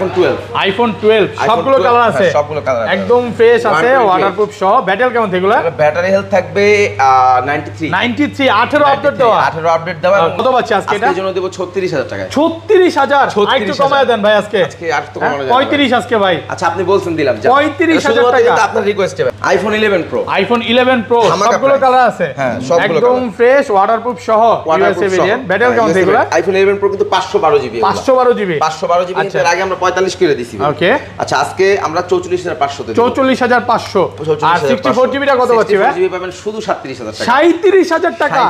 IPhone 12। IPhone 12 সবগুলো colour আছে, সবগুলো কালার একদম ফ্রেশ আছে, ওয়াটারপ্রুফ সহ। ব্যাটারি কেমন থাকবে? ব্যাটারি হেলথ থাকবে 93 18 আপডেট দেওয়া, 18 আপডেট দেওয়া। কত পাচ্ছি আজকে? এটা আজকের জন্য দেব 36000 টাকা। 36000 একটু কমায় দেন ভাই আজকে। আর তো কমানো যাবে 35 আজকে ভাই। আচ্ছা আপনি বলছেন দিলাম 35000 টাকা। এটা আপনার রিকোয়েস্টে আইফোন 11 প্রো। আইফোন 11 প্রো সবগুলো কালার আছে, হ্যাঁ সবগুলো একদম ফ্রেশ ওয়াটারপ্রুফ সহ ইউএসএ ভেরিয়েন্ট। ব্যাটারি কেমন থাকবে? আইফোন 11 প্রো কিন্তু 512 জিবি। 512 জিবি 512 জিবি এর আগে আমরা 45 করে দিছি। ওকে আচ্ছা আজকে আমরা 44500 দেব। 44500। আর 64 জিবিটা কত পাচ্ছি ভাই? 64 জিবি পাবেন শুধু 37000 টাকা। 37000 টাকা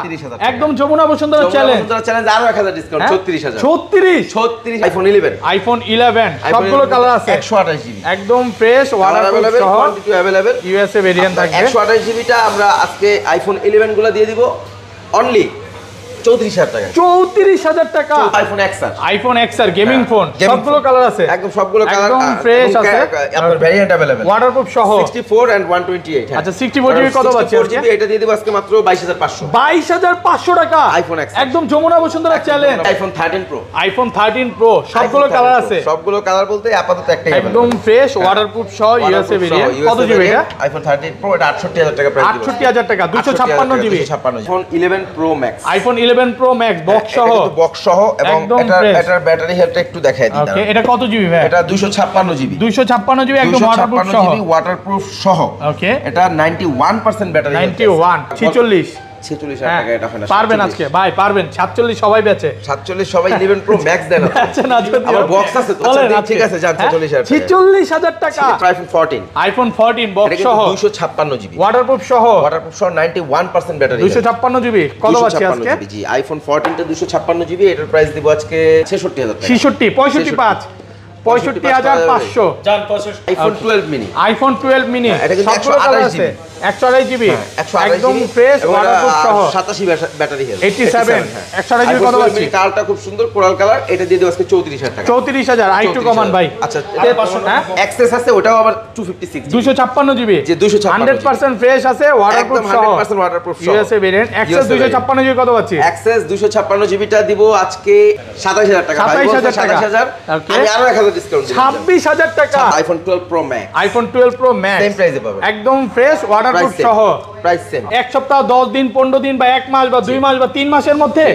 একদম যমুনা বসুন্ধরা চ্যালেঞ্জ। চ্যালেঞ্জ আরো 1000 ডিসকাউন্ট 36000। 36 আইফোন 11। আইফোন 11 সবগুলো কালার আছে, 128 জিবি একদম ফ্রেশ ওয়াটারপ্রুফ সহ अवेलेबल ইউএসএ ভেরিয়েন্ট থাকবে। 128 জিবিটা আমরা আজকে আইফোন 11 গুলো দিয়ে দিব অনলি 34000 টাকা। 34000 টাকা iPhone XR. IPhone XR gaming phone সবগুলো কালার আছে, একদম সবগুলো কালার একদম ফ্রেশ আছে, আপনার ভেরিয়েন্ট अवेलेबल ওয়াটারপ্রুফ সহ 64 এন্ড 128। আচ্ছা 64 জিবি কত পাচ্ছি আজকে? এটা দিয়ে দিব আজকে মাত্র 22500। 22500 টাকা আইফোন এক্স একদম Jamuna Bashundhara challenge. IPhone 13 pro. IPhone 13 pro সবগুলো কালার আছে, সবগুলো কালার বলতে আপাতত একটাই একদম ফ্রেশ ওয়াটারপ্রুফ সহ ইউএসএ ভেরিয়েন্ট। কত জিবি এটা? আইফোন 13 প্রো এটা 68000 টাকা প্রাইস দিব। 68000 টাকা 256 GB. IPhone 11 pro max. IPhone 11 pro max box সহ, বক্স সহ এবং এটার ব্যাটারি হেলথটা একটু দেখাই দিই। ওকে এটা কত জিবি ভাই? এটা 256 জিবি। 256 জিবি একদম ওয়াটারপ্রুফ সহ। ওয়াটারপ্রুফ সহ। ওকে এটা 91% ব্যাটারি। 91 46 46000 টাকা এটা হয় না। পারবেন আজকে ভাই পারবেন 47 সবাই বেচে। 47 সবাই 11 প্রো ম্যাক্স দেন। আচ্ছা না যদি আমার বক্স আছে তো আচ্ছা ঠিক আছে জান 44000 টাকা। 46000 টাকা আইফোন 14। আইফোন 14 বক্স সহ 256 জিবি। ওয়াটারপ্রুফ সহ 91% ব্যাটারি। 256 জিবি কত পাচ্ছি আজকে? জি আইফোন 14 টা 256 জিবি এটার প্রাইস দিব আজকে 66000 টাকা। 65 65500 জান 65। IPhone 12 mini. আইফোন 12 মিনি এটা কিন্তু 128 জিবি। 128 জিবি একদম ফ্রেশ ওয়াটারপ্রুফ সহ 87 ব্যাটারি হেলথ। 87 128 জিবি কত পাচ্ছি? কালারটা খুব সুন্দর কোরাল কালার, এটা দিয়ে দেব আজকে 34000 টাকা। 34000 আইটু কমান ভাই। আচ্ছা 500 টাকা এক্সেস আছে ওটাও আবার 256 256 জিবি যে 256 100% ফ্রেশ আছে ওয়াটারপ্রুফ সহ 100% ওয়াটারপ্রুফ সহ ইউএসএ ভেরিয়েন্ট এক্সেস 256 জিবি কত পাচ্ছি? এক্সেস 256 জিবিটা দিব আজকে 27000 টাকা। 27000 টাকা। 27000 আমি আরো 1000 ডিসকাউন্ট দিলাম। 26000 টাকা iPhone 12 pro max. IPhone 12 pro max same প্রাইসে পাবেন, একদম ফ্রেশ ওয়াটারপ্রুফ সহ প্রাইস সেম। এক সপ্তাহ 10 দিন 15 দিন বা 1 মাস বা 2 মাস বা 3 মাসের মধ্যে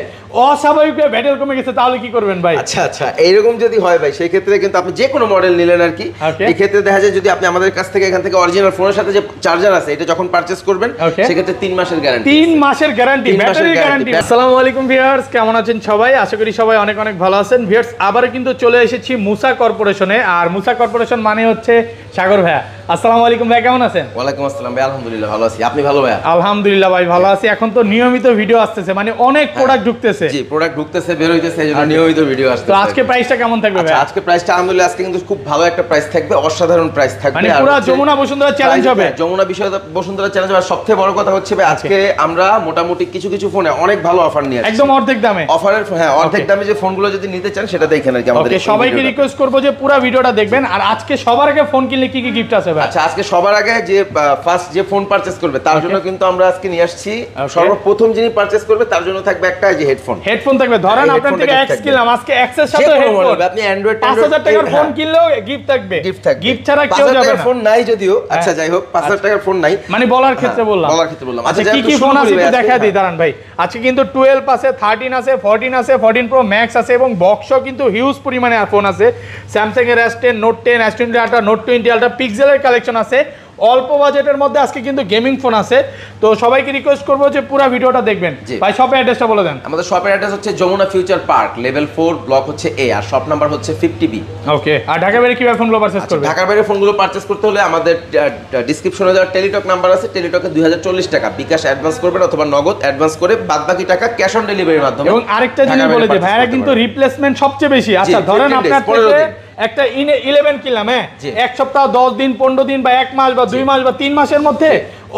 অস্বাভাবিক ব্যাটারি কমে গেছে তাহলে কি করবেন ভাই? আচ্ছা আচ্ছা এইরকম যদি হয় ভাই সেই ক্ষেত্রে কিন্তু আপনি যে কোনো মডেল নিলেন আর কি, এই ক্ষেত্রে দেখা যায় যদি আপনি আমাদের কাছ থেকে এখান থেকে অরিজিনাল ফোনের সাথে যে চার্জার আছে এটা যখন পারচেজ করবেন সেই ক্ষেত্রে 3 মাসের গ্যারান্টি। 3 মাসের গ্যারান্টি ব্যাটারি গ্যারান্টি। আসসালামু আলাইকুম ভিউয়ার্স, কেমন আছেন সবাই? আশা করি সবাই অনেক অনেক ভালো আছেন। ভিউয়ার্স আবার কিন্তু চলে এসেছি মুসা কর্পোরেশনে, আর মুসা কর্পোরেশন মানে হচ্ছে সাগর ভাইয়া। আসসালামু আলাইকুম ভাই, কেমন আছেন? ওয়ালাইকুম আসসালাম ভাই, আলহামদুলিল্লাহ ভালো আছি, আপনি ভালো ভাইয়া? আলহামদুলিল্লাহ ভাই ভালো আছি। এখন তো নিয়মিত ভিডিও আসতেছে, মানে অনেক প্রোডাক্ট ঢুকতেছে। জি প্রোডাক্ট ঢুকতেছে বের হইতেছে এজন্য নিয়মিত ভিডিও আসছে। তো আজকে প্রাইসটা কেমন থাকবে ভাই? আজকে প্রাইসটা আলহামদুলিল্লাহ আজকে কিন্তু খুব ভালো একটা প্রাইস থাকবে, অসাধারণ প্রাইস থাকবে, মানে পুরো যমুনা বসুন্ধরা চ্যালেঞ্জ হবে। যমুনা বসুন্ধরা চ্যালেঞ্জ হবে। আর সবথেকে বড় কথা হচ্ছে ভাই আজকে আমরা মোটামুটি কিছু কিছু ফোনে অনেক ভালো অফার নিয়ে আসছি, একদম অর্ধেক দামে। অফারের হ্যাঁ অর্ধেক দামে যে ফোনগুলো যদি নিতে চান সেটা দেখেন আর কি আমাদের। ওকে সবাইকে রিকোয়েস্ট করব যে পুরো ভিডিওটা দেখবেন। আর আজকে সবার আগে ফোন কিনলে কি কি গিফট আছে ভাই? আচ্ছা আজকে সবার আগে যে ফার্স্ট যে ফোন পারচেজ করবে তার জন্য কিন্তু আমরা আজকে নিয়ে আসছি সর্বপ্রথম যিনি পারচেজ করবে তার জন্য থাকবে একটা যে হেডফোন থাকবে। ধরেন আপনার থেকে এক্স কিনলাম, আজকে এক্সের সাথে হেডফোন আপনি অ্যান্ড্রয়েড 5000 টাকার ফোন কিনলেও গিফট থাকবে। গিফট ছাড়া কেউ যাবে না। ফোন নাই যদিও, আচ্ছা যাই হোক 5000 টাকার ফোন নাই, মানে বলার ক্ষেত্রে বললাম। আচ্ছা কি কি ফোন আছে একটু দেখাই দিই দাঁড়ান ভাই। আজকে কিন্তু 12 আছে, 13 আছে, 14 আছে, 14 প্রো ম্যাক্স আছে এবং বক্সও কিন্তু হিউজ পরিমাণে ফোন আছে। স্যামসাং এর S10, note 10, S20 ultra, note 20 ultra, পিক্সেলের কালেকশন আছে। অল্প বাজেটের মধ্যে আজকে কিন্তু গেমিং ফোন আছে। তো সবাইকে রিকোয়েস্ট করবো যে পুরো ভিডিওটা দেখবেন। ভাই শপের অ্যাড্রেসটা বলে দেন। আমাদের শপের অ্যাড্রেস হচ্ছে Jamuna future park level 4 block হচ্ছে A আর শপ নাম্বার হচ্ছে 50B। ওকে আর ঢাকা বাইরে কিভাবে ফোনগুলো পারচেজ করবে? ঢাকার বাইরে ফোনগুলো পারচেজ করতে হলে আমাদের ডেসক্রিপশনে দেওয়া টেলিটক নাম্বার আছে, টেলিটকে 2040 টাকা বিকাশ অ্যাডভান্স করবেন অথবা নগদ অ্যাডভান্স করে বাদবাকি টাকা ক্যাশ অন ডেলিভারির মাধ্যমে। এবং আরেকটা জিনিস বলে দিই ভাইরা কিন্তু রিপ্লেসমেন্ট সবচেয়ে বেশি। আচ্ছা ধরেন আপনার থেকে একটা 11 কিনলাম, হ্যাঁ এক সপ্তাহ 10 দিন 15 দিন বা 1 মাস বা 2 মাস বা 3 মাসের মধ্যে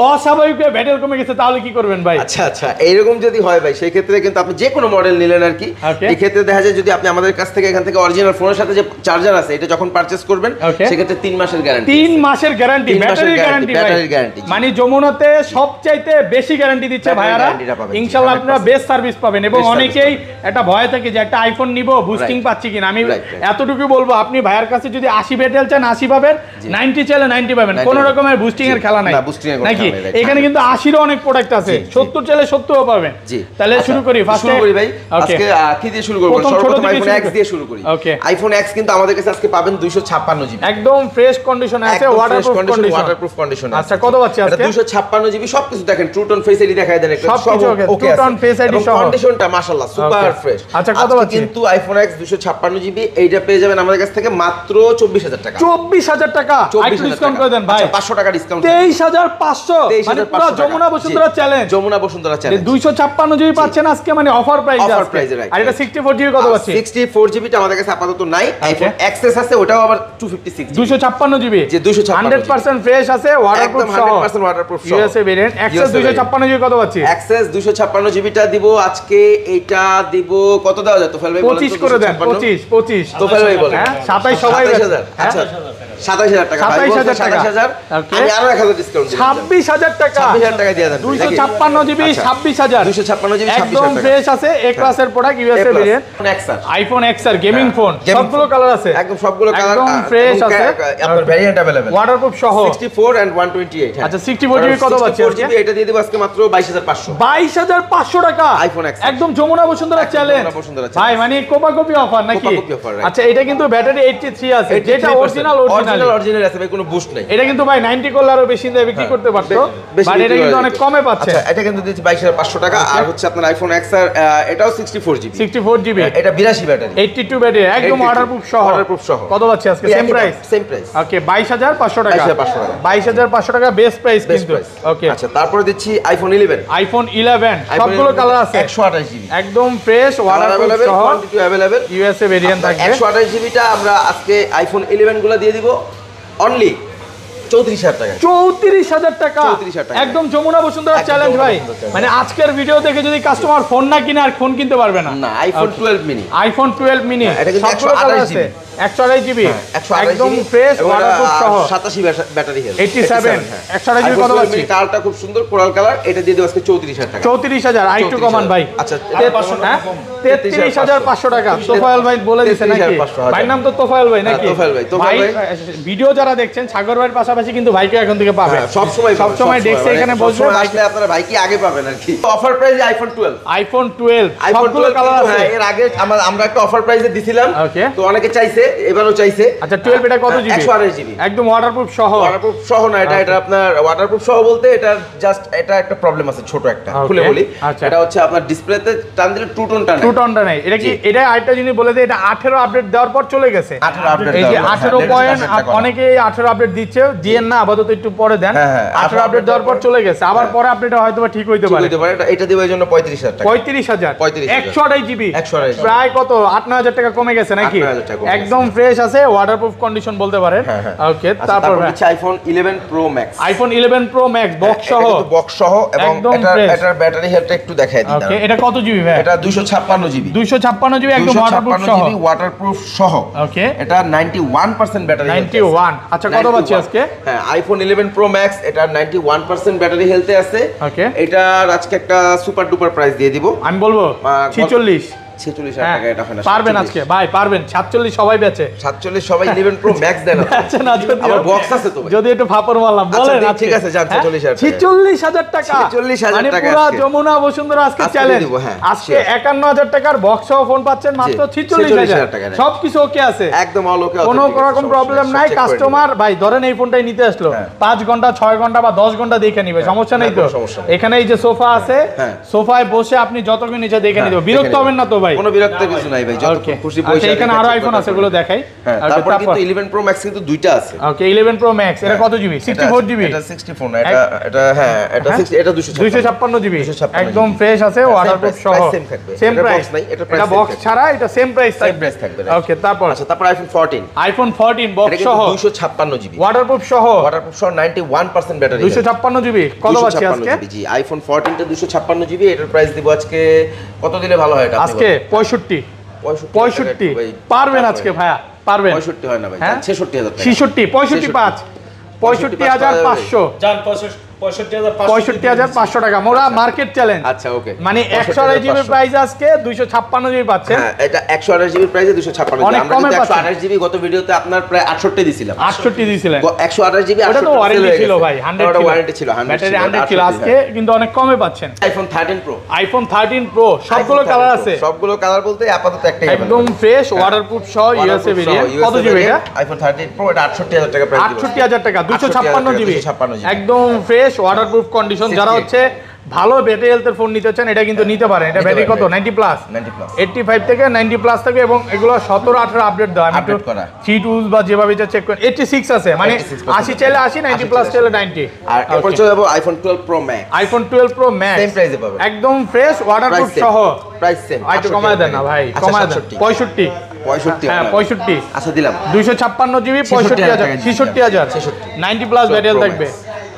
অস্বাভাবিক ব্যাটারি কমে গেছে, তাহলে কি করবেন ভাই? আচ্ছা আচ্ছা, এইরকম যদি হয় ভাই সেই ক্ষেত্রে কিন্তু আপনি যে কোনো মডেল নিলেন আর কি, এই ক্ষেত্রে দেখা যায় যদি আপনি আমাদের কাছ থেকে এখান থেকে অরিজিনাল ফোনের সাথে যে চার্জার আছে এটা যখন পারচেজ করবেন সেক্ষেত্রে 3 মাসের গ্যারান্টি। 3 মাসের গ্যারান্টি, ব্যাটারির গ্যারান্টি ভাই। মানে যমুনাতে সবচাইতে বেশি গ্যারান্টি দিচ্ছে ভাইয়ারা, ইনশাআল্লাহ আপনারা বেস্ট সার্ভিস পাবেন। এবং অনেকেই একটা ভয় থাকে যে একটা আইফোন নিব বুস্টিং পাচ্ছি কিনা। আমি এতটুকু বলবো, আপনি ভাইয়ার কাছে যদি 80 ব্যাটারি চান 80 পাবেন, 90 চাইলে 90 পাবেন, কোনো রকমের বুস্টিং এর খেলা নাই নাকি? এখানে কিন্তু 80 এর অনেক প্রোডাক্ট আছে, 70 চাইলে 70 ও পাবেন। তাহলে শুরু করি, ফার্স্ট শুরু করি ভাই। আজকে কি দিয়ে শুরু করব? সর্বপ্রথম আইফোন X দিয়ে শুরু করি। আইফোন X কিন্তু আমাদের কাছে আজকে পাবেন 256 জিবি, একদম ফ্রেশ কন্ডিশনে আছে, ওয়াটারপ্রুফ কন্ডিশন। আচ্ছা কত পাচ্ছি আজকে? 256 জিবি, সবকিছু দেখেন, ট্রু টোন ফেস আইডি দেখায় দেন, সব ট্রু টোন ফেস আইডি সহ কন্ডিশনটা মাশাআল্লাহ সুপার ফ্রেশ। আচ্ছা কত পাচ্ছি? কিন্তু আইফোন X 256 জিবি এইটা পেয়ে যাবেন আমাদের কাছ থেকে মাত্র 24000 টাকা। 24000 টাকা, একটু ডিসকাউন্ট করে দেন ভাই। 500 টাকা ডিসকাউন্ট, 23500, মানে পুরো Jamuna Bashundhara challenge, Jamuna Bashundhara challenge. 256 GB পাচ্ছেন আজকে, মানে অফার প্রাইস আছে। অফার প্রাইসে রাইট। আর এটা 64 জিবি কত পাচ্ছি? 64 জিবিটা আমাদের কাছে আপাতত নাই। আইফোন এক্সএস আছে, ওটাও আবার 256 জিবি। 256 জিবি যে 256 100% ফ্রেশ আছে, ওয়াটারপ্রুফ সহ, 100% ওয়াটারপ্রুফ সহ। USA variant. এক্সএস 256 জিবি কত পাচ্ছি? এক্সএস 256 জিবিটা দিব আজকে, এইটা দিব কত দেওয়া যায় তোফাল ভাই? 25 করে দেন, 25 তোফাল ভাই বলেন। হ্যাঁ 27 সবাই। 27000। আচ্ছা 27000 টাকা ভাই, 27000। আমি আরো 1000 ডিসকাউন্ট দিলাম, 26000 টাকা, 26000 টাকা দিয়ে দেন। 256 জিবি 26000, 256 জিবি 26000 একদম ফ্রেশ আছে, এ ক্লাসের product, USA variant, iPhone XR gaming phone, সবগুলো কালার আছে, একদম সবগুলো কালার একদম ফ্রেশ আছে, আপনার ভেরিয়েন্ট अवेलेबल, ওয়াটারপ্রুফ সহ 64 এন্ড 128। আচ্ছা 64 জিবি কত পাচ্ছি আজকে? এটা দিয়ে দেব আজকে মাত্র 22500। 22500 টাকা আইফোন এক্স, একদম যমুনা বসুন্ধরা চ্যালেঞ্জ ভাই, মানে কোপাকপি অফার নাকি? আচ্ছা এটা কিন্তু ব্যাটারি 83 আছে, যেটা অরিজিনাল আছে ভাই, কোনো বুস্ট নাই। এটা কিন্তু ভাই 90 করলে আরো বেশি দিয়ে বিক্রি করতে পারতো, বাট এটা কিন্তু অনেক কমে পাচ্ছে। আচ্ছা এটা কিন্তু দিচ্ছি 22500 টাকা। আর হচ্ছে আপনার আইফোন এক্স আর এটাও 64 জিবি, 64 জিবি, এটা 82 ব্যাটারি, 82 ব্যাটারি, একদম ওয়াটারপ্রুফ সহ। কত পাচ্ছি আজকে? Same price. ওকে 22500 টাকা, 22500 টাকা বেস্ট প্রাইস কিন্তু। ওকে আচ্ছা তারপরে দিচ্ছি আইফোন 11, আইফোন 11 সবগুলো কালার আছে, 128 জিবি, একদম ফ্রেশ, ওয়াটারপ্রুফ সহ, কোয়ান্টিটি अवेलेबल, ইউএসএ ভেরিয়েন্ট থাকবে। 128 জিবিটা আমরা আজকে আইফোন 11 গুলো দিয়ে দিব অনলি 34000 টাকা। 34000 টাকা, একদম যমুনা বসুন্ধরা চ্যালেঞ্জ ভাই। মানে আজকের ভিডিও দেখে যদি কাস্টমার ফোন না কিনে আর ফোন কিনতে পারবে না। না আইফোন 12 মিনি, আইফোন 12 মিনি সবগুলো কালার আছে, 128 জিবি, একদম ফ্রেশ, ওয়াটারপ্রুফ সহ, 87 ব্যাটারি হেলথ, 87 128 জিবি কত পাচ্ছি? কালারটা খুব সুন্দর কোরাল কালার, এটা দিয়ে দেব আজকে 34000 টাকা। 34000 আইটু কমান ভাই। আচ্ছা 33500 টাকা। তোফায়েল ভাই বলে দিয়েছে নাকি? ভাই নাম তো তোফায়েল ভাই নাকি? তোফায়েল ভাই। ভিডিও যারা দেখছেন সাগর ভাইয়ের পাশাপাশি কিন্তু ভাইকে এখন থেকে পাবে, সব সময় দেখছে এখানে বসে, আসলে আপনারা ভাইকে আগে পাবেন আর কি। অফার প্রাইসে আইফোন 12, আইফোন 12 সবগুলো কালার আছে। এর আগে আমরা একটা অফার প্রাইসে দিছিলাম, তো অনেকে চাইছে, এবারও চাইছে। আচ্ছা 12 এটা কত জিবি? 128 জিবি, একদম ওয়াটারপ্রুফ সহ না, এটা আপনার ওয়াটারপ্রুফ সহ বলতে এটা জাস্ট এটা একটা প্রবলেম আছে ছোট একটা, খুলে বলি। এটা হচ্ছে আপনার ডিসপ্লেতে টান দিলে টু টোনটা নাই। এটা কি এটা আরেকটা জিনিস বলে যে এটা 18 আপডেট দেওয়ার পর চলে গেছে। 18 আপডেট, এই যে 18 পয়েন্ট, অনেকে 18 আপডেট দিচ্ছে, দিয়েন না আপাতত, একটু পরে দেন। 18 আপডেট দেওয়ার পর চলে গেছে, আবার পরে আপডেট হয়তো ঠিক হইতে পারে। এটা দেব এর জন্য 35000 টাকা। 35000 128 জিবি, প্রায় কত 8-9000 টাকা কমে গেছে নাকি? একদম ফ্রেশ আছে, ওয়াটারপ্রুফ কন্ডিশন বলতে পারেন। ওকে তারপর হচ্ছে iPhone 11 pro max, iPhone 11 pro max box সহ, এবং এটার ব্যাটারি হেলথটা একটু দেখাই দিই। ওকে এটা কত জিবি ভাই? এটা 256 জিবি, 256 জিবি একদম ওয়াটারপ্রুফ সহ। ওকে এটা 91% ব্যাটারি, 91। আচ্ছা কত পাচ্ছি আজকে? হ্যাঁ আইফোন 11 প্রো ম্যাক্স, এটা 91% ব্যাটারি হেলথে আছে। ওকে এটার আজকে একটা সুপার ডুপার প্রাইস দিয়ে দিব, আমি বলবো 46 46,000 টাকা। এটা হয় না, পারবেন আজকে ভাই, পারবেন 47 সবাই বেচে, 47 সবাই 11 প্রো ম্যাক্স দেন না, আমার বক্স আছে তো, যদি একটু ফাপর মারলাম বলেন। ঠিক আছে জান, 46000 টাকা, 46000 টাকা পুরো যমুনা বসুন্ধরা আজকে চ্যালেঞ্জ। আজকে 51000 টাকার বক্স সহ ফোন পাচ্ছেন মাত্র 46000 টাকা। সবকিছু ওকে আছে, একদম অল ওকে, কোনো রকম প্রবলেম নাই। কাস্টমার ভাই ধরেন এই ফোনটাই নিতে আসলো, 5 ঘন্টা 6 ঘন্টা বা 10 ঘন্টা দেখে নিবে, সমস্যা নাই তো। এখানে এই যে সোফা আছে, সোফায় বসে আপনি যতক্ষণ নিচে দেখে নিতে, বিরক্ত হবেন না তো ভাই? ভাই? কোনো বিরক্ত কিছু নাই ভাই, যত খুশি পয়সা। আচ্ছা এখানে আরো আইফোন আছে, গুলো দেখাই। হ্যাঁ, তারপর কিন্তু 11 Pro Max কিন্তু দুইটা আছে। ওকে 11 Pro Max এটা কত জিবি? 64 জিবি। এটা 64 না, এটা হ্যাঁ এটা 60, এটা 256 জিবি, একদম ফ্রেশ আছে, ওয়াটারপ্রুফ সহ। সেম প্রাইস নাই, এটা বক্স ছাড়া এটা সেম প্রাইস থাকবে। ওকে তারপর আইফোন 14। আইফোন 14 বক্স সহ 256 জিবি, ওয়াটারপ্রুফ সহ 91% ব্যাটারি। 256 জিবি কত পাচ্ছি আজকে? জি আইফোন 14 টা 256 জিবি, এটার প্রাইস দিব আজকে কত দিলে ভালো হয়? এটা আজকে 65 পারবেন আজকে ভাইয়া? পারবেন? 65 হয় না ভাই, 66000 টাকা। 65,500 জান 65,500 টাকা মোরা মার্কেট চ্যালেঞ্জ। আচ্ছা ওকে, মানে 128 জিবি প্রাইস আজকে 256 জিবি পাচ্ছেন। হ্যাঁ এটা 128 জিবি প্রাইসে 256 জিবি। আমরা কিন্তু 128 জিবি গত ভিডিওতে আপনার প্রায় 68 দিছিলাম। 68 দিছিলেন, 128 জিবি 68 ওটা তো ওয়ারেন্টি ছিল ভাই, 100 ছিল ওয়ারেন্টি ছিল, ব্যাটারি 100 ছিল। আজকে কিন্তু অনেক কমে পাচ্ছেন। আইফোন 13 প্রো, আইফোন 13 প্রো সবগুলো কালার আছে, সবগুলো কালার বলতে আপাতত একটাই একদম ফ্রেশ ওয়াটারপ্রুফ সহ ইউএসএ ভেরিয়েন্ট। কত জিবি এটা? আইফোন 13 প্রো এটা 68000 টাকা প্রাইস। 68000 টাকা 256 জিবি, একদম ফ্রেশ ওয়াটারপ্রুফ কন্ডিশন। যারা হচ্ছে ভালো ব্যাটারি হেলথের ফোন নিতে চান এটা কিন্তু নিতে পারেন। এটা ব্যাটারি কত? 90 প্লাস, 85 থেকে 90 প্লাস থাকবে এবং এগুলো 17 18 আপডেট দেওয়া। আমি একটু থ্রি টুলস বা যেভাবে এটা চেক করেন 86 আছে, মানে 80 চাইলে 80, 90 প্লাস চাইলে 90। আর এরপর চলে যাব iPhone 12 pro max. IPhone 12 pro max same প্রাইসে পাবেন, একদম ফ্রেশ ওয়াটারপ্রুফ সহ। প্রাইস সেম, একটু কমায় দেন না ভাই, কমায় দেন। 65 হ্যাঁ 65 আচ্ছা দিলাম 256 জিবি 65000 66000 90 প্লাস ব্যাটারি থাকবে।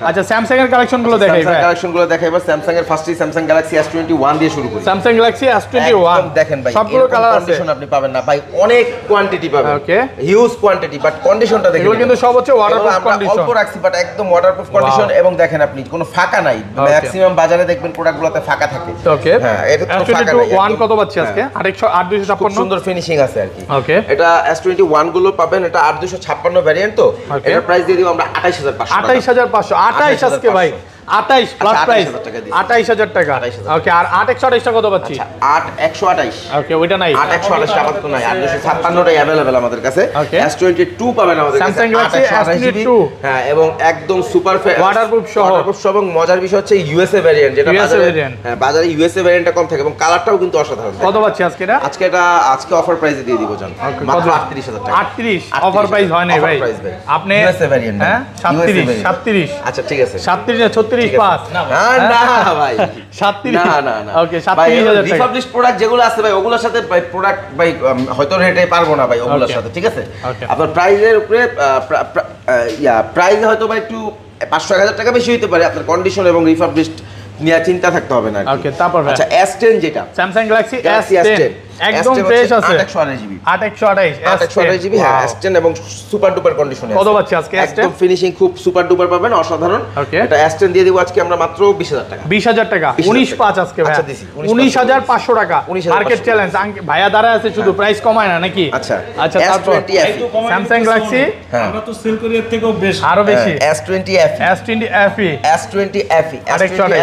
আচ্ছা স্যামসাং এর কালেকশন গুলো দেখাই ভাই, কালেকশন গুলো দেখাইবা। স্যামসাং এর ফার্স্টই স্যামসাং গ্যালাক্সি S21 দিয়ে শুরু করি। স্যামসাং গ্যালাক্সি S21 দেখেন ভাই, সবগুলো কালার আছে। কন্ডিশন আপনি পাবেন না ভাই, অনেক কোয়ান্টিটি পাবেন। ওকে হিউজ কোয়ান্টিটি, বাট কন্ডিশনটা দেখেন, এগুলো কিন্তু সব হচ্ছে ওয়াটারপ্রুফ কন্ডিশন। অল্প রাখছি বাট একদম ওয়াটারপ্রুফ কন্ডিশন। এবং দেখেন আপনি কোনো ফাঁকা নাই, ম্যাক্সিমাম বাজারে দেখবেন প্রোডাক্টগুলোতে ফাঁকা থাকে। ওকে হ্যাঁ এটা তো ফাঁকা নাই। S21 কত পাচ্ছি আজকে? 8256 সুন্দর ফিনিশিং আছে আর কি। ওকে এটা S21 গুলো পাবেন, এটা 8256 ভ্যারিয়েন্ট। তো এটার প্রাইস দিয়ে দিব আমরা 28500 28500 28 আজকে ভাই, 28 প্লাস প্রাইস 28000 টাকা। ওকে আর 8128 টা কত পাচ্ছি? 8128। ওকে ওইটা নাই, 8128 টা আপাতত নাই, 256 টাই अवेलेबल আমাদের কাছে। S22 পাবেন আমাদের কাছে, Samsung Galaxy S22 হ্যাঁ, এবং একদম সুপার ওয়াটারপ্রুফ সহ। এবং মজার বিষয় হচ্ছে ইউএসএ ভ্যারিয়েন্ট, যেটা বাজারে হ্যাঁ বাজারে ইউএসএ ভ্যারিয়েন্টটা কম থাকে এবং কালারটাও কিন্তু অসাধারণ। কত পাচ্ছি আজকে এটা? আজকে অফার প্রাইসে দিয়ে দিব জান, মাত্র 38000 টাকা। 38 অফার প্রাইস হয় নাই ভাই, আপনি ইউএসএ ভ্যারিয়েন্ট হ্যাঁ 37 আচ্ছা ঠিক আছে 37 না 36 পাস না ভাই 37 না ওকে 37000 টাকা। রিফাবলিশড প্রোডাক্ট যেগুলো আছে ভাই ওগুলোর সাথে ভাই প্রোডাক্ট ভাই হয়তো রেটে পারবো না ভাই ওগুলোর সাথে, ঠিক আছে? আপনার প্রাইসের উপরে প্রাইস হয়তো ভাই একটু 500-1000 টাকা বেশি হতে পারে, আপনার কন্ডিশন এবং রিফাবলিশড নিয়ে চিন্তা থাকতে হবে না। ওকে তারপর আচ্ছা S10 যেটা Samsung Galaxy S10 একদম ফ্রেশ আছে, 828 জিবি 828 জিবি হ্যাঁ S10 এবং সুপার ডুপার কন্ডিশনে কত পাচ্ছি আজকে? একদম ফিনিশিং খুব সুপার ডুপার পাবেন, অসাধারণ। এটা S10 দিয়ে দিব আজকে আমরা মাত্র 20000 টাকা। 20000 টাকা 19.5 আজকে ভাই। আচ্ছা দিছি 19500 টাকা মার্কেট চ্যালেঞ্জ। ভাইয়া দাঁড়ায় আছে শুধু, প্রাইস কমায় না নাকি? আচ্ছা আচ্ছা তারপর Samsung Galaxy আমরা তো সেল করি এর থেকেও বেশি, আরো বেশি। S20 FE S20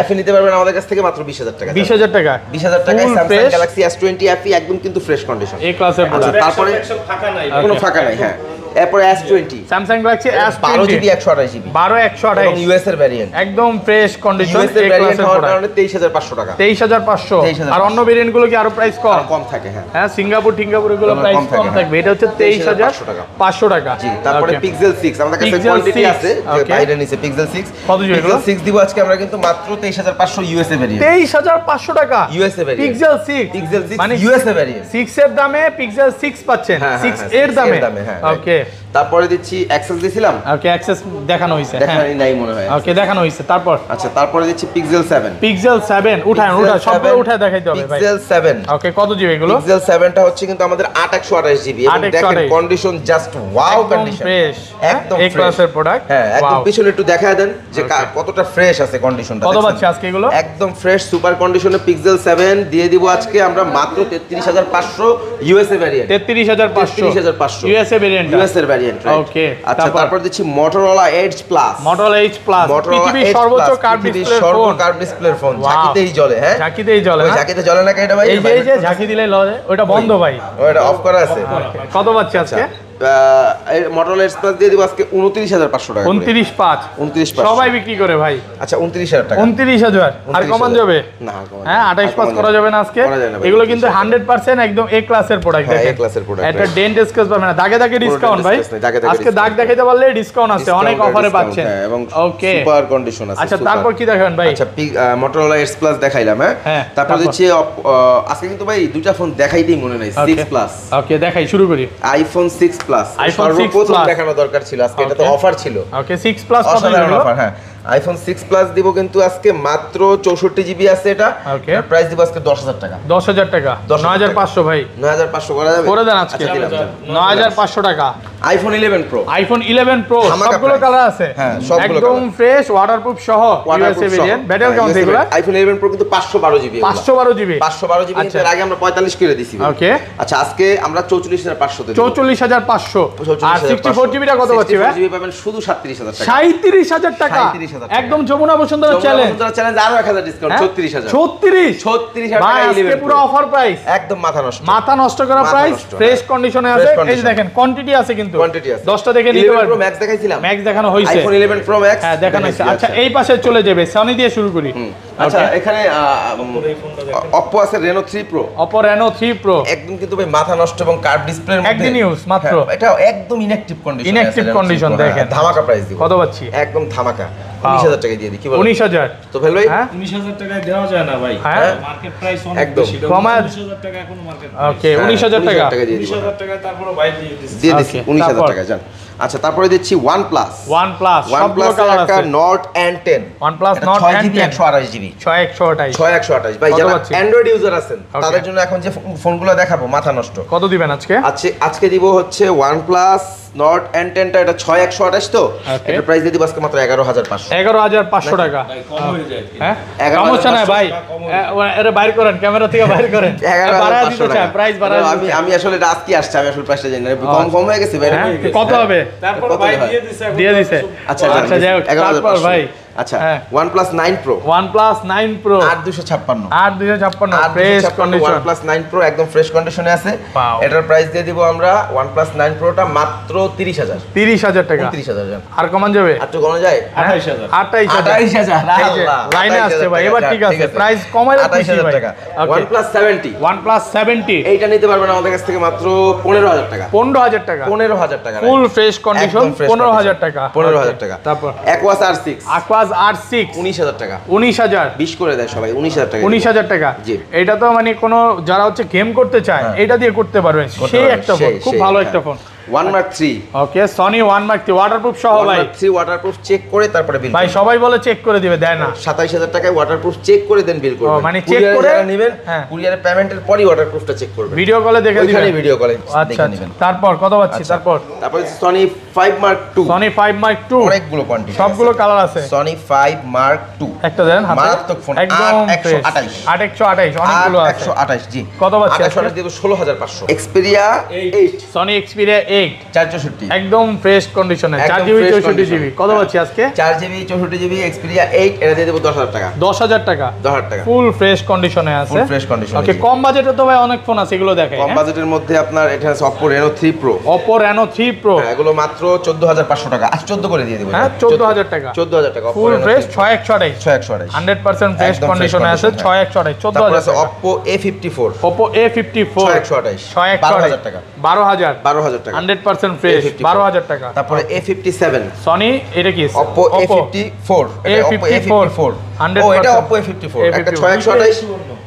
FE নিতে পারবেন আমাদের কাছ থেকে মাত্র 20000 টাকা। 20000 টাকা 20000 টাকায় Samsung Galaxy S20 FE একদম কিন্তু ফ্রেশ কন্ডিশন, এই ক্লাসের প্রোডাক্ট। তারপরে ফাঁকা নাই, কোনো ফাঁকা নাই হ্যাঁ। এরপর S20 Samsung Galaxy S20 12 GB 128 GB 12128 এবং ইউএস এর ভ্যারিয়েন্ট, একদম ফ্রেশ কন্ডিশন। ইউএস এর ভ্যারিয়েন্ট হওয়ার কারণে 23500 টাকা। 23500 আর অন্য ভেরিয়েন্ট গুলো কি আরো প্রাইস কম থাকে? হ্যাঁ হ্যাঁ সিঙ্গাপুর এগুলো প্রাইস কম থাকবে। এটা হচ্ছে 23500 টাকা। জি তারপরে Pixel 6 আমাদের কাছে কোয়ান্টিটি আছে যে বাইরে নিচে Pixel 6 কত জিবি? Pixel 6 দিব আজকে আমরা কিন্তু মাত্র 23500 ইউএসএ ভ্যারিয়েন্ট। 23500 টাকা ইউএসএ ভ্যারিয়েন্ট Pixel 6 মানে ইউএসএ ভ্যারিয়েন্ট। 6 এর দামে Pixel 6 পাচ্ছেন, 6 এর দামে। ওকে তারপরে দিচ্ছি অ্যাক্সেস দিছিলাম। ওকে অ্যাক্সেস দেখানো হইছে, হ্যাঁ নাই মনে হয়। ওকে দেখানো হইছে। তারপর আচ্ছা তারপরে দিচ্ছি Pixel 7 উঠান সবগুলো উঠায় দেখাইতে হবে ভাই। Pixel 7 ওকে কত জিবি এগুলো? Pixel 7 টা হচ্ছে কিন্তু আমাদের 8128 জিবি এবং দেখেন condition just wow condition, fresh একদম এই ক্লাসের প্রোডাক্ট। হ্যাঁ একদম পিছনে একটু দেখায় দেন যে কতটা ফ্রেশ আছে কন্ডিশনটা। কত পাচ্ছি আজকে এগুলো? একদম ফ্রেশ সুপার কন্ডিশনে Pixel 7 দিয়ে দিব আজকে আমরা মাত্র 33500 USA variant. 33500 USA variant, US এর ভ্যারিয়েন্ট। ওকে আচ্ছা তারপর দিচ্ছি Motorola Edge Plus পৃথিবীর সর্বোচ্চ কার্ভ ডিসপ্লের ফোন, ঝাঁকিতেই জ্বলে। হ্যাঁ ঝাঁকিতেই জ্বলে, ঝাঁকিতে জ্বলে না এটা ভাই? এই যে ঝাঁকি দিলে জ্বলে, ওটা বন্ধ ভাই, ওটা অফ করা আছে। কত পাচ্ছি আজকে? Motorola Edge Plus দিয়ে দিব আজকে 29500 টাকা 29.5 সবাই বিক্রি করে ভাই। আচ্ছা 29000 টাকা 29000 আর কমান যাবে না? হ্যাঁ 28.5 করা যাবে না আজকে? এগুলো কিন্তু 100% একদম এ ক্লাসের প্রোডাক্ট। দেখেন এ ক্লাসের প্রোডাক্ট, এটা ডেন্ট স্কেচ পাবে না, দাগে দাগে ডিসকাউন্ট ভাই। আজকে দাগ দেখাইতে পারলে ডিসকাউন্ট আছে, অনেক অফারে পাচ্ছেন। এবং ওকে সুপার কন্ডিশন আছে। আচ্ছা তারপর কি দেখাবেন ভাই? আচ্ছা Motorola Edge Plus দেখাইলাম। হ্যাঁ তারপর দিচ্ছি আজকে কিন্তু ভাই দুইটা ফোন দেখাইতেই মনে নাই 6 Plus। ওকে দেখাই, শুরু করি। iPhone 6 Plus সর্বপ্রথম দেখানো দরকার ছিল, আজকে এটা তো অফার ছিল। ওকে 6 Plus কত হলো? অফার হ্যাঁ iPhone 6 Plus দিব কিন্তু আজকে মাত্র 64 জিবি আছে এটা। ওকে প্রাইস দিব আজকে 10000 টাকা। 10000 টাকা 9500 ভাই। 9500 করা যাবে? করে দেন আজকে 9500 টাকা। iPhone 11 Pro, iPhone 11 Pro সবগুলো কালার আছে। হ্যাঁ সবগুলো একদম ফ্রেশ ওয়াটারপ্রুফ সহ USA ভেরিয়েন্ট। ব্যাটারি কেমন এগুলো? iPhone 11 Pro কিন্তু 512 জিবি। 512 জিবি কিন্তু এর আগে আমরা 45 করে দিছি। ওকে আচ্ছা আজকে আমরা 44500 তে 44500। আর 64 জিবিটা কত পাচ্ছি ভাই? 64 জিবি পাবেন শুধু 37000 টাকা। 37000 টাকা একদম যমুনা বসুন্ধরা চ্যালেঞ্জ। আরো 1000 ডিসকাউন্ট 36000। 36000 টাকা আজকে পুরো অফার প্রাইস। একদম মাথা নষ্ট করা প্রাইস, ফ্রেশ কন্ডিশনে আছে। এই যে দেখেন কোয়ান্টিটি আছে কিন্তু 10টা দেখে নিতে পারবেন। Pro Max দেখাইছিলাম, ম্যাক্স দেখানো হইছে। iPhone 11 Pro Max হ্যাঁ দেখানো হইছে। আচ্ছা এই পাশে চলে যাবে, সনি দিয়ে শুরু করি। আচ্ছা এখানে Oppo আছে Reno 3 Pro। Oppo Reno 3 Pro একদম কিন্তু ভাই মাথা নষ্ট এবং কার্ভ ডিসপ্লের মধ্যে একদিন ইউজ মাত্র। এটা একদম ইনঅ্যাকটিভ কন্ডিশন দেখেন। ধামাকা প্রাইস দিব। কত পাচ্ছি? একদম ধামাকা 19000 টাকা দিয়ে দিই। কি বলেন? 19000 তো ভাই 19000 টাকায় দেওয়া যায় না ভাই। মার্কেট প্রাইস অনেক একদম বেশি। 19000 টাকা এখন মার্কেট। ওকে 19000 টাকা দিয়ে দিই। 19000 টাকা তারপরে ভাই দিয়ে দিচ্ছি 19000 টাকা জান। আচ্ছা তারপরে দিচ্ছি OnePlus সবগুলো কালার আছে। Note N10 OnePlus Note N10 128 GB 6128 ভাই যারা অ্যান্ড্রয়েড ইউজার আছেন তাদের জন্য এখন যে ফোনগুলো দেখাবো মাথা নষ্ট। কত দিবেন আজকে? আজকে দিব হচ্ছে OnePlus Note N10 টা, এটা 6128 তো এটার প্রাইস দিয়ে দিব আজকে মাত্র 11500 টাকা। ভাই কম হয়ে যায়। হ্যাঁ সমস্যা নাই ভাই, এটা বাইর করেন, ক্যামেরা থেকে বাইর করেন। 11500 টাকা প্রাইস বাড়ায়। আমি আসলে রাত কি আসছে, আমি আসলে প্রাইসটা জানি না, কম হয়ে গেছে ভাই। কত হবে? তারপর ভাই দিয়ে দিছে। আচ্ছা যাই হোক, তারপর ভাই আচ্ছা OnePlus 9 Pro 8256 fresh condition. OnePlus 9 Pro একদম ফ্রেশ কন্ডিশনে আছে। এটার প্রাইস দিয়ে দিব আমরা OnePlus 9 Pro টা মাত্র 30000 টাকা। 39000 আর কমান যাবে? আর তো কমে যায় 28000 লাইনে আসছে ভাই, এবার ঠিক আছে প্রাইস কমাইলে 28000 টাকা। OnePlus 70 এইটা নিতে পারবেন আমাদের কাছ থেকে মাত্র 15000 টাকা। 15000 টাকা ফুল ফ্রেশ কন্ডিশন 15000 টাকা। 15000 টাকা। তারপর Aquas R6 R6 19000 টাকা। 19000 20 করে দেয় সবাই 19000 টাকা। 19000 টাকা। এটা তো মানে কোন যারা হচ্ছে গেম করতে চায় এটা দিয়ে করতে পারবেন। সেই একটা ফোন, খুব ভালো একটা ফোন। One Mark 3 ওকে Sony One Mark 3 ওয়াটারপ্রুফ সহ ভাই। 3 ওয়াটারপ্রুফ চেক করে তারপরে বিল ভাই সবাই বলে চেক করে দিবে, দেয় না। 27000 টাকায় ওয়াটারপ্রুফ চেক করে দেন বিল করবেন। মানে চেক করে নেবেন, কুরিয়ারে পেমেন্টের পরই ওয়াটারপ্রুফটা চেক করবেন। ভিডিও কলে দেখে দিবেন, ওইখানে ভিডিও কলে দেখে নেবেন। তারপর কত পাচ্ছি? তারপর Sony 5 Mark 2 অনেকগুলো কোয়ান্টিটি, সবগুলো কালার আছে। Sony 5 Mark 2 একটা দেন হাতে, মারাত্মক ফোন। একদম 128 অনেকগুলো আছে। 128 জি। কত পাচ্ছি? 128 দিয়ে 16500। Xperia 8 Sony Xperia 8 464 একদম ফ্রেশ কন্ডিশনে 4GB 64GB। কত পাচ্ছি আজকে? 4GB 64GB Xperia 8 এটা দিয়ে দেব 10000 টাকা। 10000 টাকা ফুল ফ্রেশ কন্ডিশনে আছে। Full fresh condition. ওকে কম বাজেটে তো ভাই অনেক ফোন আছে, এগুলো দেখাই। কম বাজেটের মধ্যে আপনার এটা আছে Oppo Reno 3 Pro। Oppo Reno 3 Pro এগুলো মাত্র 14500 টাকা। 14 করে দিয়ে দেব। হ্যাঁ 14000 টাকা। 14000 টাকা ফুল ফ্রেশ 6128 100% ফ্রেশ কন্ডিশনে আছে। 6128 14000 টাকা। Oppo A54 6128 12000 টাকা। 12000 টাকা 100% ফ্রেশ 12000 টাকা। তারপরে A57 Sony এটা কি? Oppo A54 Oppo A54 ও এটা Oppo A54 একটা 6128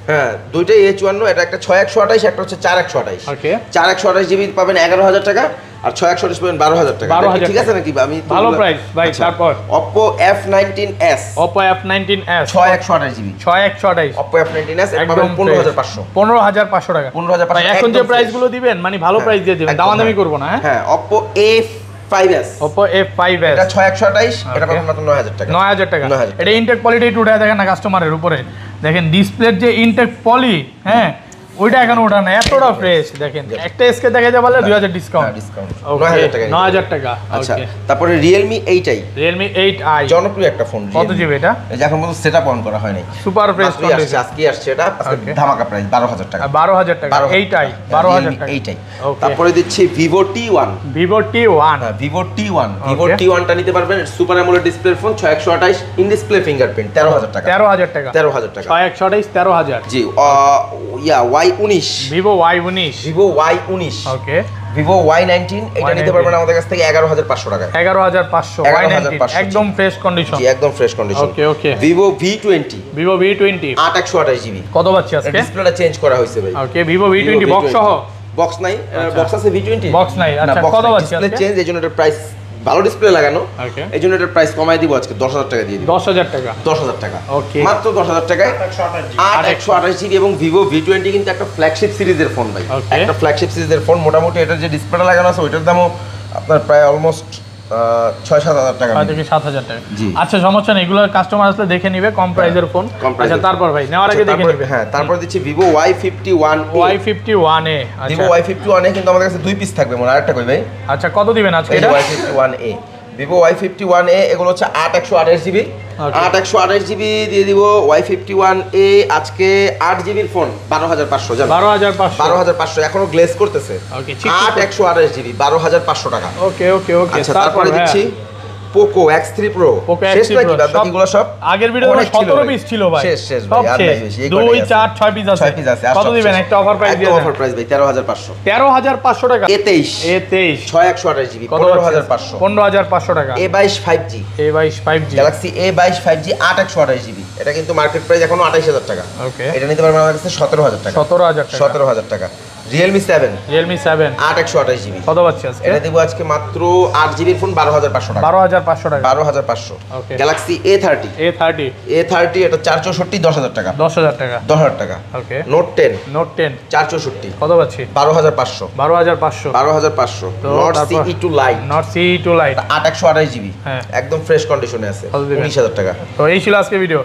হ্যাঁ দুইটাই A54 এটা একটা 6128 একটা হচ্ছে 4128 ওকে 4128 জিবি পাবেন 11000 টাকা আর 6128 পাবেন 12000 টাকা। ঠিক আছে নাকি? আমি ভালো প্রাইস ভাই। তারপর Oppo F19s 6128 GB 6128 Oppo F19s একদম 15500 15500 টাকা। 15500 এখন যে প্রাইস গুলো দিবেন মানে ভালো প্রাইস দিয়ে দিবেন, দামাদামি করব না। হ্যাঁ Oppo A5s Oppo A5s এটা 6128 এটা পাবেন মাত্র 9000 টাকা। 9000 টাকা। এটা ইনটেক পলিটি একটু উঠায় দেখেন না কাস্টমারের উপরে, দেখেন ডিসপ্লের যে ইনটেক পলি, হ্যাঁ ওইটা এখন ওঠা না, এতটা ফ্রেশ দেখেন। একটা এসকে দেখা যায় বলে 2000 ডিসকাউন্ট, ডিসকাউন্ট 9000 টাকা, 9000 টাকা। আচ্ছা, ওকে, তারপরে Realme 8i, Realme 8i জনপ্রিয় একটা ফোন। কত জিবি এটা? এই যে এখন পর্যন্ত সেটআপ অন করা হয়নি, সুপার ফ্রেশ কন্ডিশন। আজকে আসছে এটা, আজকে ধামাকা প্রাইস 12000 টাকা। 12000 টাকা 8i, 12000 টাকা 8i। তারপরে দিচ্ছি Vivo T1, Vivo T1, হ্যাঁ Vivo T1, Vivo T1 টা নিতে পারবেন, super AMOLED display phone, 6128 in display fingerprint, 13000 টাকা। 13000 টাকা, 13000 টাকা, 6128 13000। জি। Y19, Vivo Y19, Vivo Y19, ওকে। Vivo Y19 এটা নিতে পারবেন আমাদের কাছ থেকে 11500 টাকা। 11500 Y19 একদম ফ্রেশ কন্ডিশন। জি, একদম fresh condition. Okay okay. Vivo V20, Vivo V20 8128 GB. কত পাচ্ছি আজকে? ডিসপ্লেটা চেঞ্জ করা হয়েছে ভাই। ওকে, Vivo V20 বক্স সহ? বক্স নাই, বক্স আছে V20, বক্স নাই। আচ্ছা, কত পাচ্ছি ডিসপ্লে আজকে? চেঞ্জ, এইজন্য এটার প্রাইস, ভালো ডিসপ্লে লাগানো, ওকে, এইজন্য এটার প্রাইস কমাই দিব আজকে 10000 টাকা দিয়ে দিব। 10000 টাকা, 10000 টাকা, ওকে, মাত্র 10000 টাকায় 8128 জিবি এবং Vivo V20 কিন্তু একটা ফ্ল্যাগশিপ সিরিজের ফোন ভাই, Okay. একটা ফ্ল্যাগশিপ সিরিজের ফোন। মোটামুটি এটার যে ডিসপ্লেটা লাগানো আছে ওইটার দামও আপনার প্রায় অলমোস্ট 6-7 টাকা। 6 থেকে 7000 টাকা। জি। আচ্ছা, সমস্যা নেই, এগুলো কাস্টমার আসলে দেখে নিবে, কম প্রাইসের ফোন। কম প্রাইসের আচ্ছা, তারপর ভাই নেওয়ার আগে দেখে নিবে। হ্যাঁ, তারপর দিচ্ছি Vivo Y51, Y51 এ। Vivo আচ্ছা Y51 এ কিন্তু আমাদের কাছে 2 পিস থাকবে, মনে আরেকটা কই ভাই। আচ্ছা, কত দিবেন আজকে এই যে এটা? Y51A, Vivo Y51A, এগুলো হচ্ছে 8128 জিবি। Okay. 8128 জিবি দিয়ে দিব। Y51A আজকে 8 জিবির ফোন 12500, জানো 12500। 12500 এখনো গ্লেজ করতেছে। ওকে, 8128 জিবি 12500 টাকা। ওকে ওকে ওকে। আচ্ছা, তারপরে দিচ্ছি Poco X3 Pro। Poco শেষ X3 নাকি Pro, বাকিগুলো সব? আগের ভিডিওতে অনেক ছিল 17 ভাই। পিস ছিল ভাই। শেষ শেষ সব ভাই, আর শেষ। নাই বেশি, এই 2 কটাই আছে। 4 6 পিস আছে। 6 পিস আছে, আর কত সব দিবেন? শেষ। একটা অফার প্রাইস দিয়ে একদম দেন। অফার প্রাইস ভাই 13500। 13500 টাকা। A23, A23 6128 জিবি কত 15500। 15500 টাকা। A22 5G, A22 5G, Galaxy A22 5G 8128 GB. এটা কিন্তু মার্কেট প্রাইস এখনো 28000 টাকা। ওকে, এটা নিতে পারবেন আমাদের কাছে 17000 টাকা। 17000 টাকা। 17000 টাকা। Realme 7, Realme 7 8128 GB. কত পাচ্ছি আজকে? এটা দেব আজকে মাত্র 8 জিবির ফোন 12500 টাকা। 12500 টাকা। 12500। ওকে। Galaxy A30, A30 A30 এটা 464 10000 টাকা। 10000 টাকা। 10000 টাকা। ওকে। Note 10 Note 10 464 কত পাচ্ছি? 12500। 12500। 12500। তো Note তারপর CE2 Lite Note CE2 Lite 8128 GB, হ্যাঁ। একদম ফ্রেশ কন্ডিশনে আছে, কত দিবেন? 19000 টাকা। তো এই ছিল আজকে ভিডিও।